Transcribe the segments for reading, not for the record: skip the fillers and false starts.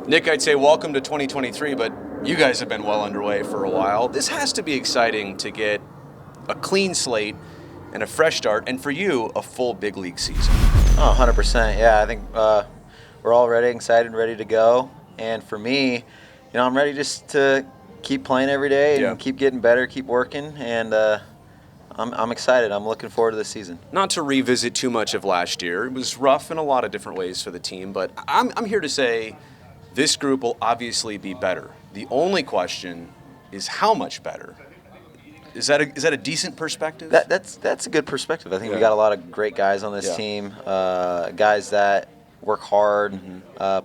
Nick, I'd say welcome to 2023, but you guys have been well underway for a while. This has to be exciting to get a clean slate and a fresh start, and for you, a full big league season. Oh, 100%. Yeah, I think we're all ready, excited, and ready to go. And for me, I'm ready just to keep playing every day and keep getting better, keep working, and I'm excited. I'm looking forward to this season. Not to revisit too much of last year. It was rough in a lot of different ways for the team, but I'm here to say this group will obviously be better. The only question is how much better. Is that a decent perspective? That's a good perspective. I think we got a lot of great guys on this team, guys that work hard,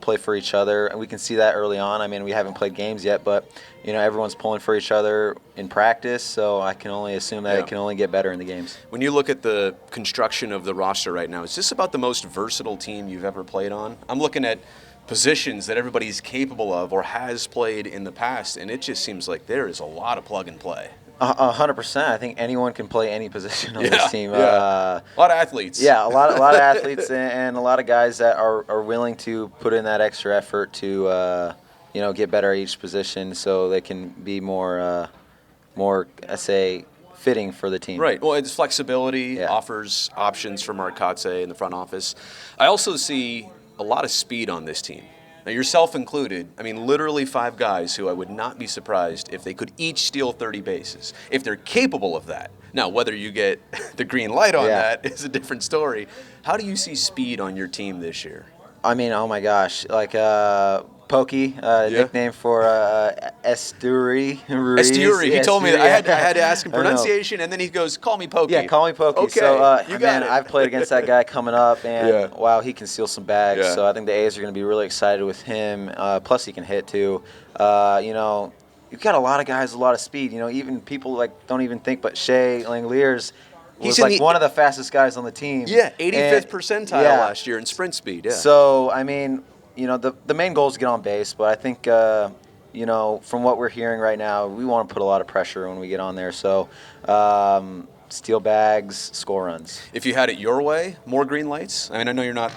play for each other, and we can see that early on. I mean, we haven't played games yet, but everyone's pulling for each other in practice, so I can only assume that it can only get better in the games. When you look at the construction of the roster right now, is this about the most versatile team you've ever played on? I'm looking at positions that everybody's capable of or has played in the past, and it just seems like there is a lot of plug and play. 100%. I think anyone can play any position on this team. A lot of athletes. Yeah, a lot of athletes and a lot of guys that are willing to put in that extra effort to get better at each position, so they can be more I say fitting for the team. Right. Well, it's flexibility, offers options for Mark Kotze in the front office. I also see a lot of speed on this team. Now, yourself included, I mean, literally 5 guys who I would not be surprised if they could each steal 30 bases, if they're capable of that. Now, whether you get the green light on that is a different story. How do you see speed on your team this year? I mean, oh my gosh, like Pokey, nickname for Esturi. Esturi. He told me that I had to ask him pronunciation, and then he goes, "Call me Pokey." Yeah, call me Pokey. Okay, so, you got it. I've played against that guy coming up, and wow, he can steal some bags. Yeah. So I think the A's are going to be really excited with him. Plus, he can hit too. You've got a lot of guys, a lot of speed. Even people don't even think, but Shea Langeliers was one of the fastest guys on the team. Yeah, 85th percentile last year in sprint speed. Yeah. So I mean, the main goal is to get on base, but I think from what we're hearing right now, we want to put a lot of pressure when we get on there. So steal bags, score runs. If you had it your way, more green lights. I mean, I know you're not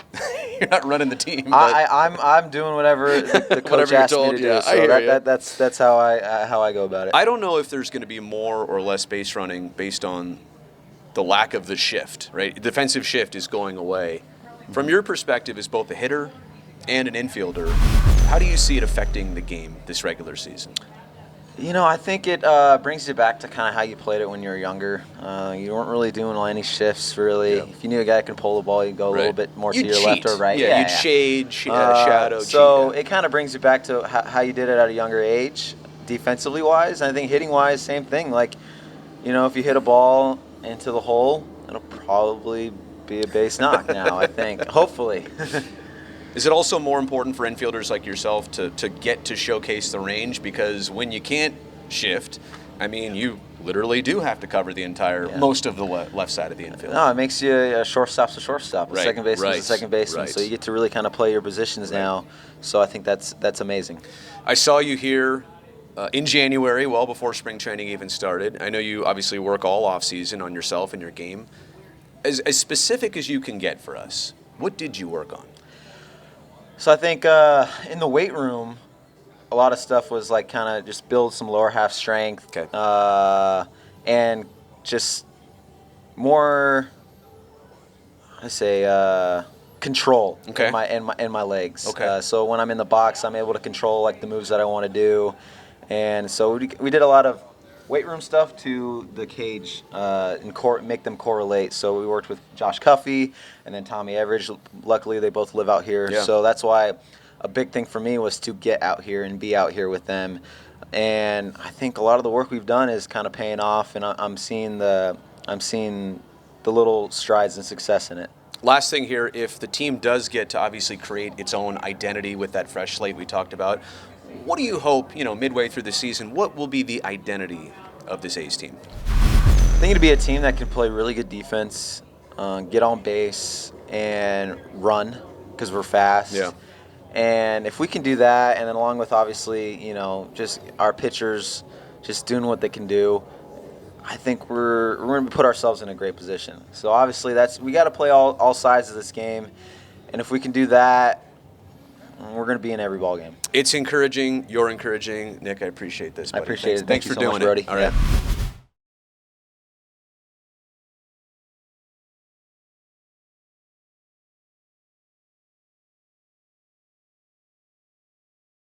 running the team. But I'm doing whatever the coach asked me to do. So that's how I go about it. I don't know if there's going to be more or less base running based on the lack of the shift. Right, defensive shift is going away. From your perspective, as both a hitter and an infielder, how do you see it affecting the game this regular season? I think it brings you back to kind of how you played it when you were younger. You weren't really doing any shifts, really. Yeah. If you knew a guy could pull the ball, you'd go a little bit more to your left or right. Yeah, you'd shade, shadow. So it kind of brings you back to how you did it at a younger age, defensively-wise. And I think hitting-wise, same thing. If you hit a ball into the hole, it'll probably be a base knock now, I think. Hopefully. Is it also more important for infielders like yourself to get to showcase the range? Because when you can't shift, I mean, you literally do have to cover the most of the left side of the infield. No, it makes you a shortstop's a shortstop. A second baseman's a second baseman. So you get to really kind of play your positions now. So I think that's amazing. I saw you here in January, well before spring training even started. I know you obviously work all off season on yourself and your game. As specific as you can get for us, what did you work on? So I think in the weight room, a lot of stuff was kind of just build some lower half strength, and just more, control in my legs. Okay. So when I'm in the box, I'm able to control the moves that I want to do, and so we did a lot of weight room stuff to the cage and make them correlate. So we worked with Josh Cuffey and then Tommy Everidge. Luckily, they both live out here. Yeah. So that's why a big thing for me was to get out here and be out here with them. And I think a lot of the work we've done is kind of paying off, and I'm seeing the little strides and success in it. Last thing here, if the team does get to obviously create its own identity with that fresh slate we talked about, what do you hope, midway through the season, what will be the identity of this A's team? I think it'll be a team that can play really good defense, get on base, and run because we're fast. Yeah. And if we can do that, and then along with obviously, just our pitchers just doing what they can do, I think we're going to put ourselves in a great position. So obviously we got to play all sides of this game, and if we can do that, we're going to be in every ball game. It's encouraging. You're encouraging. Nick, I appreciate this, buddy. I appreciate it. Thanks Thank for you so doing much, Brody. it. All right.